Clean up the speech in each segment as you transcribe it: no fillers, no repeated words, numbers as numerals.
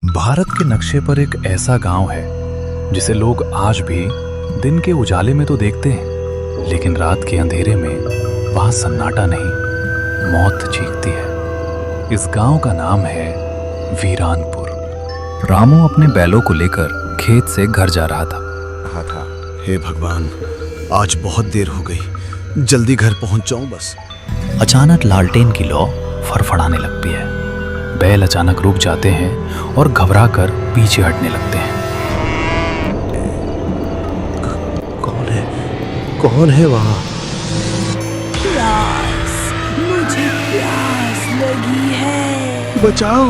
भारत के नक्शे पर एक ऐसा गांव है जिसे लोग आज भी दिन के उजाले में तो देखते हैं, लेकिन रात के अंधेरे में वहां सन्नाटा नहीं, मौत चीखती है। इस गांव का नाम है वीरानपुर। रामू अपने बैलों को लेकर खेत से घर जा रहा था। हे भगवान, आज बहुत देर हो गई, जल्दी घर पहुंच जाऊं बस। अचानक लालटेन की लौ फड़फड़ाने लगती है। बैल अचानक रुक जाते हैं और घबराकर पीछे हटने लगते हैं। कौन है वहां? प्यास, मुझे प्यास लगी है। बचाओ!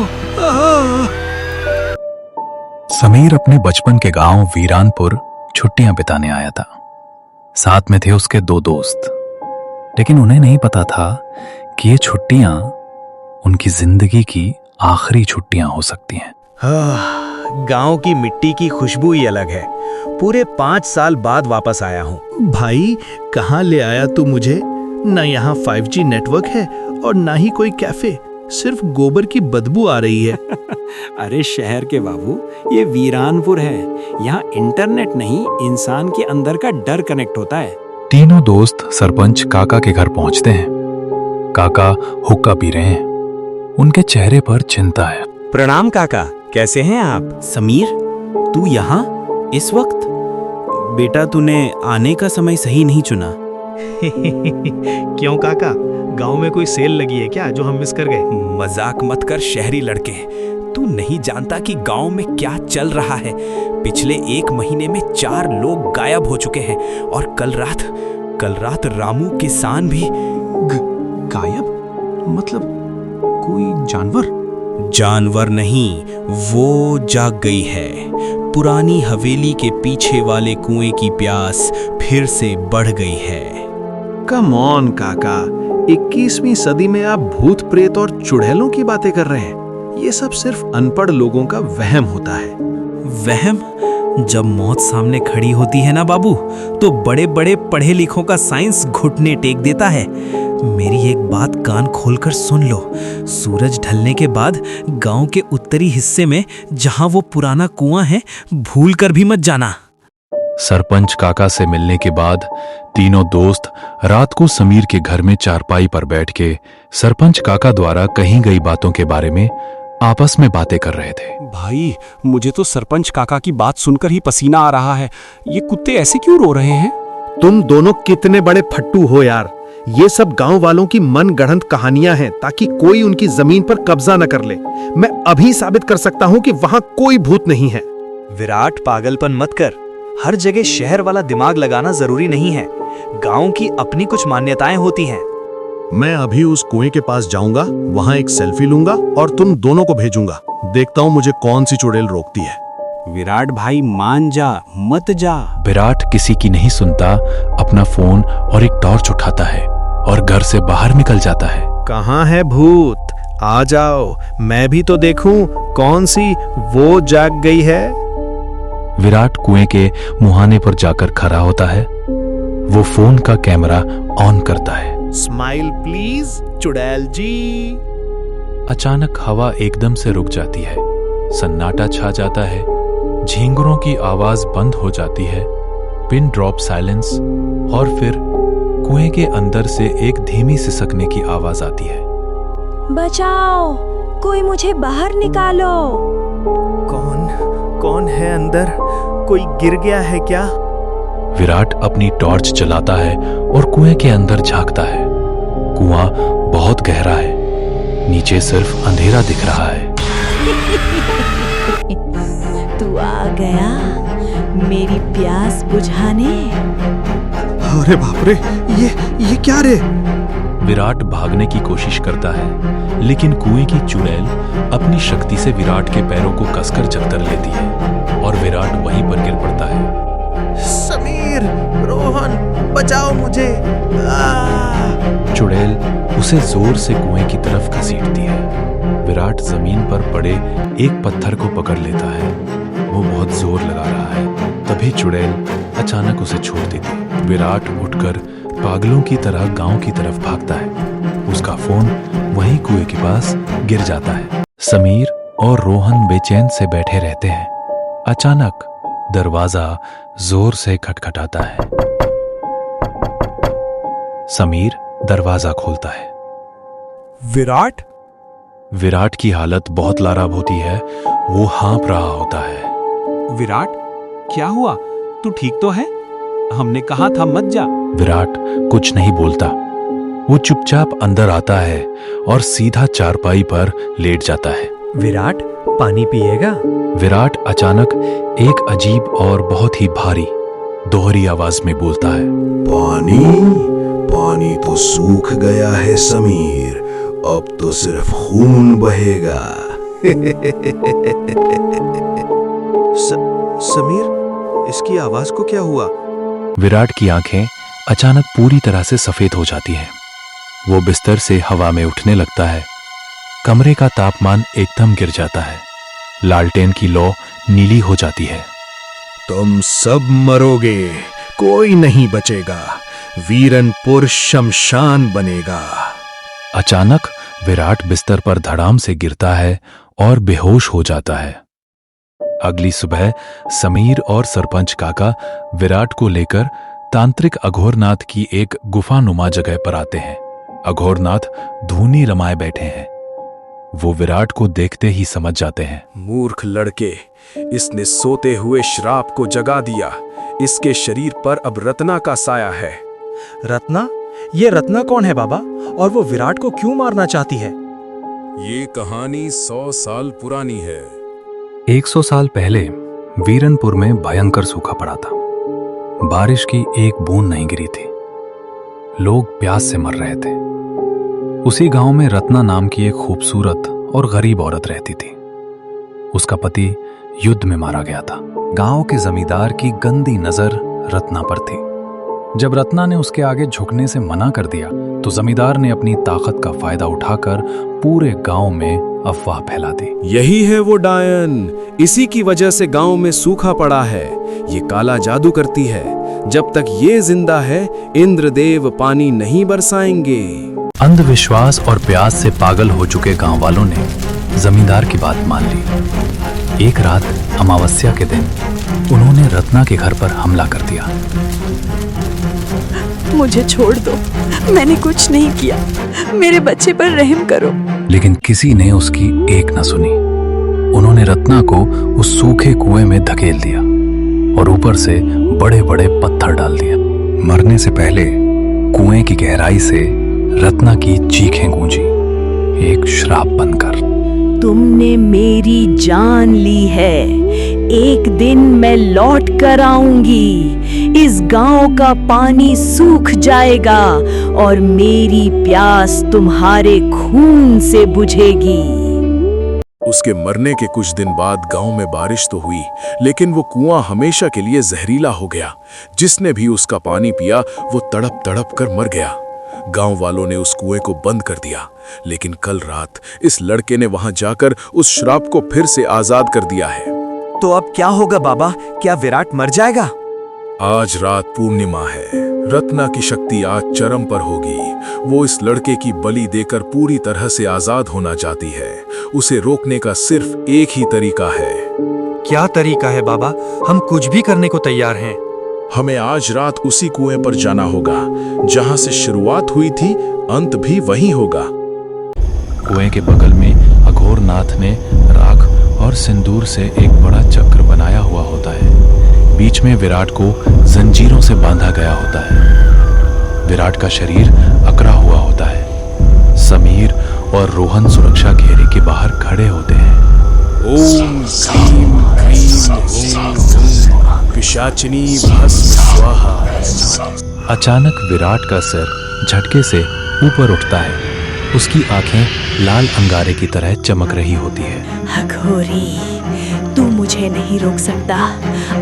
समीर अपने बचपन के गांव वीरानपुर छुट्टियां बिताने आया था। साथ में थे उसके दो दोस्त, लेकिन उन्हें नहीं पता था कि ये छुट्टियां उनकी जिंदगी की आखिरी छुट्टियां हो सकती हैं। गांव की मिट्टी की खुशबू ही अलग है। पूरे 5 साल बाद वापस आया हूँ। भाई, कहाँ ले आया तू मुझे? ना यहाँ 5G नेटवर्क है और ना ही कोई कैफे, सिर्फ गोबर की बदबू आ रही है। अरे शहर के बाबू, ये वीरानपुर है। यहाँ इंटरनेट नहीं, इंसान के अंदर का डर कनेक्ट होता है। तीनों दोस्त सरपंच काका के घर पहुंचते हैं। काका हुक्का पी रहे हैं। उनके चेहरे पर चिंता है। प्रणाम काका, कैसे हैं आप? समीर, तू यहाँ इस वक्त? बेटा, तूने आने का समय सही नहीं चुना। क्यों काका, गांव में कोई सेल लगी है क्या जो हम मिस कर गए? मजाक मत कर शहरी लड़के। तू नहीं जानता कि गांव में क्या चल रहा है। पिछले 1 महीने में 4 लोग गायब हो चुके हैं और कल रात रामू किसान भी गायब? मतलब कोई जानवर? जानवर नहीं, वो जाग गई है। पुरानी हवेली के पीछे वाले कुएं की प्यास फिर से बढ़ गई है। कम ऑन काका, 21वीं सदी में आप भूत प्रेत और चुड़ैलों की बातें कर रहे हैं। ये सब सिर्फ अनपढ़ लोगों का वहम होता है। वहम? जब मौत सामने खड़ी होती है ना बाबू, तो बड़े बड़े पढ़े लिखों का साइंस घुटने टेक देता है। मेरी एक बात कान खोलकर सुन लो। सूरज ढलने के बाद गांव के उत्तरी हिस्से में जहां वो पुराना कुआं है, भूल कर भी मत जाना। सरपंच काका से मिलने के बाद तीनों दोस्त रात को समीर के घर में चारपाई पर बैठ के सरपंच काका द्वारा कही गई बातों के बारे में आपस में बातें कर रहे थे। भाई, मुझे तो सरपंच काका की बात सुनकर ही पसीना आ रहा है। ये कुत्ते ऐसे क्यों रो रहे हैं? तुम दोनों कितने बड़े फट्टू हो यार। ये सब गांव वालों की मन गढ़ंत कहानियां हैं ताकि कोई उनकी जमीन पर कब्जा न कर ले। मैं अभी साबित कर सकता हूं कि वहां कोई भूत नहीं है। विराट, पागलपन मत कर। हर जगह शहर वाला दिमाग लगाना जरूरी नहीं है। गांव की अपनी कुछ मान्यताएं होती हैं। मैं अभी उस कुएं के पास जाऊंगा, वहां एक सेल्फी लूंगा और तुम दोनों को भेजूंगा। देखता हूं मुझे कौन सी चुड़ैल रोकती है। विराट भाई, मान जा, मत जा। विराट किसी की नहीं सुनता, अपना फोन और एक टॉर्च उठाता है और घर से बाहर निकल जाता है। कहाँ है भूत? आ जाओ, मैं भी तो देखूं कौन सी वो जाग गई है। विराट कुएं के मुहाने पर जाकर खड़ा होता है। वो फोन का कैमरा ऑन करता है। स्माइल प्लीज चुड़ैल जी। अचानक हवा एकदम से रुक जाती है। सन्नाटा छा जाता है। झींगुरों की आवाज बंद हो जाती है। Pin drop silence. और फिर कुएं के अंदर से एक धीमी सिसकने की आवाज आती है। बचाओ, कोई मुझे बाहर निकालो। कौन है अंदर? कोई गिर गया है क्या? विराट अपनी टॉर्च जलाता है और कुएं के अंदर झांकता है। कुआं बहुत गहरा है। नीचे सिर्फ अंधेरा दिख रहा है। तू आ गया मेरी प्यास बुझाने। अरे बाप रे, ये क्या रे? विराट भागने की कोशिश करता है, लेकिन कुएं की चुड़ैल अपनी शक्ति से विराट के पैरों को कसकर जकड़ लेती है और विराट वहीं पर गिर पड़ता है। समीर, रोहन, बचाओ मुझे। चुड़ैल उसे जोर से कुएं की तरफ घसीटती है। विराट जमीन पर पड़े एक पत्थर को पकड़ लेता है। वो बहुत जोर लगा रहा है। तभी चुड़ैल अचानक उसे छोड़ देती। विराट उठकर पागलों की तरह गांव की तरफ भागता है। उसका फोन वहीं कुएं के पास गिर जाता है। समीर और रोहन बेचैन से बैठे रहते हैं। अचानक दरवाजा जोर से खटखटाता है। समीर दरवाजा खोलता है। विराट? विराट की हालत बहुत लाराब होती है। वो हाँप रहा होता है। विराट, क्या हुआ? तू ठीक तो है? हमने कहा था मत जा। विराट कुछ नहीं बोलता। वो चुपचाप अंदर आता है और सीधा चारपाई पर लेट जाता है। विराट, पानी पिएगा? विराट अचानक एक अजीब और बहुत ही भारी दोहरी आवाज में बोलता है। पानी तो सूख गया है समीर, अब तो सिर्फ खून बहेगा। समीर, इसकी आवाज को क्या हुआ? विराट की आंखें अचानक पूरी तरह से सफेद हो जाती हैं। वो बिस्तर से हवा में उठने लगता है। कमरे का तापमान एकदम गिर जाता है। लालटेन की लौ नीली हो जाती है। तुम सब मरोगे, कोई नहीं बचेगा। वीरनपुर शमशान बनेगा। अचानक विराट बिस्तर पर धड़ाम से गिरता है और बेहोश हो जाता है। अगली सुबह समीर और सरपंच काका विराट को लेकर तांत्रिक अघोरनाथ की एक गुफानुमा जगह पर आते हैं। अघोरनाथ धूनी रमाए बैठे हैं। वो विराट को देखते ही समझ जाते हैं। मूर्ख लड़के, इसने सोते हुए श्राप को जगा दिया। इसके शरीर पर अब रत्ना का साया है। रत्ना? ये रत्ना कौन है बाबा? और वो विराट को क्यों मारना चाहती है? ये कहानी 100 साल पुरानी है। 100 साल पहले वीरनपुर में भयंकर सूखा पड़ा था। बारिश की एक बूंद नहीं गिरी थी। लोग प्यास से मर रहे थे। उसी गांव में रत्ना नाम की एक खूबसूरत और गरीब औरत रहती थी। उसका पति युद्ध में मारा गया था। गांव के जमींदार की गंदी नजर रत्ना पर थी। जब रत्ना ने उसके आगे झुकने से मना कर दिया तो जमींदार ने अपनी ताकत का फायदा उठाकर पूरे गांव में अफवाह फैला दी। यही है वो डायन, इसी की वजह से गांव में सूखा पड़ा है। ये काला जादू करती है। जब तक ये जिंदा है, इंद्रदेव पानी नहीं बरसाएंगे। अंधविश्वास और प्यास से पागल हो चुके गांव वालों ने जमींदार की बात मान ली। एक रात अमावस्या के दिन उन्होंने रत्ना के घर पर हमला कर दिया। मुझे छोड़ दो, मैंने कुछ नहीं किया। मेरे बच्चे पर रहम करो। लेकिन किसी ने उसकी एक न सुनी। उन्होंने रत्ना को उस सूखे कुएं में धकेल दिया और ऊपर से बड़े बड़े पत्थर डाल दिए। मरने से पहले कुएं की गहराई से रत्ना की चीखें गूंजी, एक श्राप बनकर। तुमने मेरी जान ली है। एक दिन मैं लौट कर आऊंगी। इस गांव का पानी सूख जाएगा और मेरी प्यास तुम्हारे खून से बुझेगी। उसके मरने के कुछ दिन बाद गांव में बारिश तो हुई, लेकिन वो कुआं हमेशा के लिए जहरीला हो गया। जिसने भी उसका पानी पिया वो तड़प तड़प कर मर गया। गांव वालों ने उस कुएं को बंद कर दिया, लेकिन कल रात इस लड़के ने वहां जाकर उस श्राप को फिर से आजाद कर दिया है। तो अब क्या होगा बाबा? क्या विराट मर जाएगा? आज रात पूर्णिमा है। रत्ना की शक्ति आज चरम पर होगी। वो इस लड़के की बलि देकर पूरी तरह से आजाद होना चाहती है। उसे रोकने का सिर्फ एक ही तरीका है। क्या तरीका है बाबा? हम कुछ भी करने को तैयार हैं। हमें आज रात उसी कुएं पर जाना होगा जहां से शुरुआत हुई थी, अंत भी वहीं होगा। कुएं के बगल में अघोरनाथ ने राख और सिंदूर से एक बड़ा चक्र बनाया हुआ होता है। बीच में विराट को जंजीरों से बांधा गया होता है। विराट का शरीर अकड़ा हुआ होता है। समीर और रोहन सुरक्षा घेरे के बाहर खड़े होते हैं। ओम क्रीम क्रीम ओम पिशाचिनी भस्म स्वाहा। अचानक विराट का सिर झटके से ऊपर उठता है। उसकी आंखें लाल अंगारे की तरह चमक रही होती है। अघोरी, तू मुझे नहीं रोक सकता।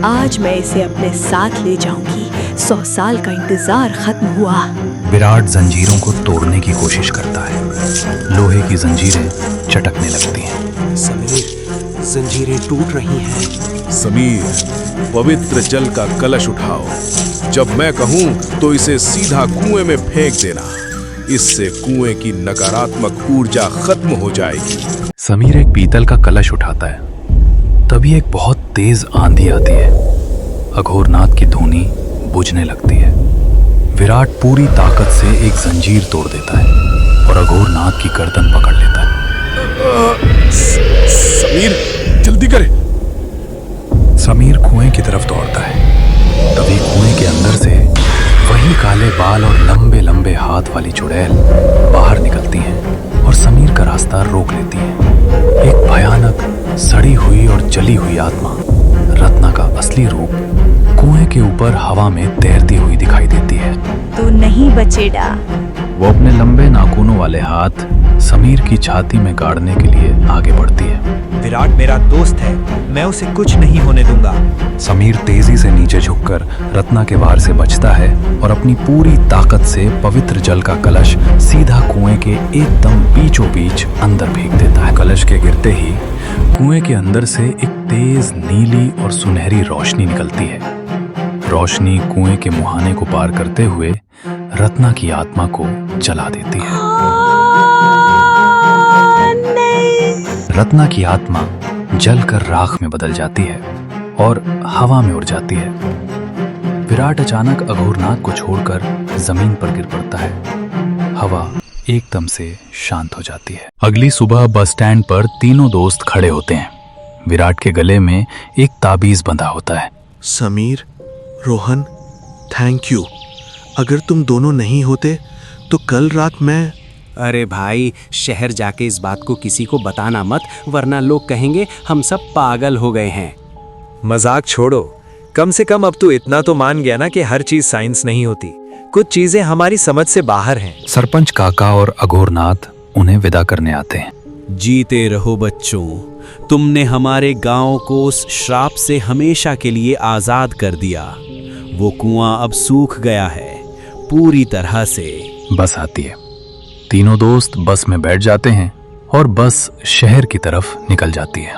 आज मैं इसे अपने साथ ले जाऊंगी। 100 साल का इंतजार खत्म हुआ। विराट जंजीरों को तोड़ने की कोशिश करता है। लोहे की जंजीरें चटकने लगती हैं। समीर, जंजीरें टूट रही हैं। समीर, पवित्र जल का कलश उठाओ। जब मैं कहूं तो इसे सीधा कुएं में फेंक देना। इससे कुएं की नकारात्मक ऊर्जा खत्म हो जाएगी। समीर एक पीतल का कलश उठाता है। तभी एक बहुत तेज आंधी आती है। अघोरनाथ की धूनी बुझने लगती है। विराट पूरी ताकत से एक जंजीर तोड़ देता है और अघोरनाथ की गर्दन पकड़ लेता है। समीर, जल्दी करे। समीर कुएं की तरफ दौड़ता है। तभी कुएं के अंदर से वही काले बाल और लंबे लंबे हाथ वाली चुड़ैल बाहर निकलती हैं और समीर का रास्ता रोक लेती है। एक भयानक सड़ी हुई और जली हुई आत्मा, रत्ना का असली रूप, कुएं के ऊपर हवा में तैरती हुई दिखाई देती है। तू नहीं बचेगा। वो अपने लंबे नाखूनों वाले हाथ समीर की छाती में गाड़ने के लिए आगे बढ़ती है। विराट मेरा दोस्त है, मैं उसे कुछ नहीं होने दूंगा। समीर तेजी से नीचे झुककर रत्ना के वार से बचता है और अपनी पूरी ताकत से पवित्र जल का कलश सीधा कुएं के एकदम बीचों बीच अंदर फेंक देता है। कलश के गिरते ही कुएं के अंदर से एक तेज नीली और सुनहरी रोशनी निकलती है। रोशनी कुएं के मुहाने को पार करते हुए रत्ना की आत्मा को जला देती है। रत्ना की आत्मा जलकर राख में बदल जाती है और हवा में उड़ जाती है। विराट अचानक अघोरनाथ को छोड़कर जमीन पर गिर पड़ता है। हवा एकदम से शांत हो जाती है। अगली सुबह बस स्टैंड पर तीनों दोस्त खड़े होते हैं। विराट के गले में एक ताबीज बंधा होता है। Sameer, Rohan, thank you. अगर तुम दोनों नहीं होते तो कल रात मैं... अरे भाई, शहर जाके इस बात को किसी को बताना मत, वरना लोग कहेंगे हम सब पागल हो गए हैं। मजाक छोड़ो, कम से कम अब तू इतना तो मान गया ना कि हर चीज साइंस नहीं होती। कुछ चीजें हमारी समझ से बाहर हैं। सरपंच काका और अघोरनाथ उन्हें विदा करने आते हैं। जीते रहो बच्चों, तुमने हमारे गांव को उस श्राप से हमेशा के लिए आजाद कर दिया। वो कुआं अब सूख गया है पूरी तरह से। बस आती है। तीनों दोस्त बस में बैठ जाते हैं और बस शहर की तरफ निकल जाती है।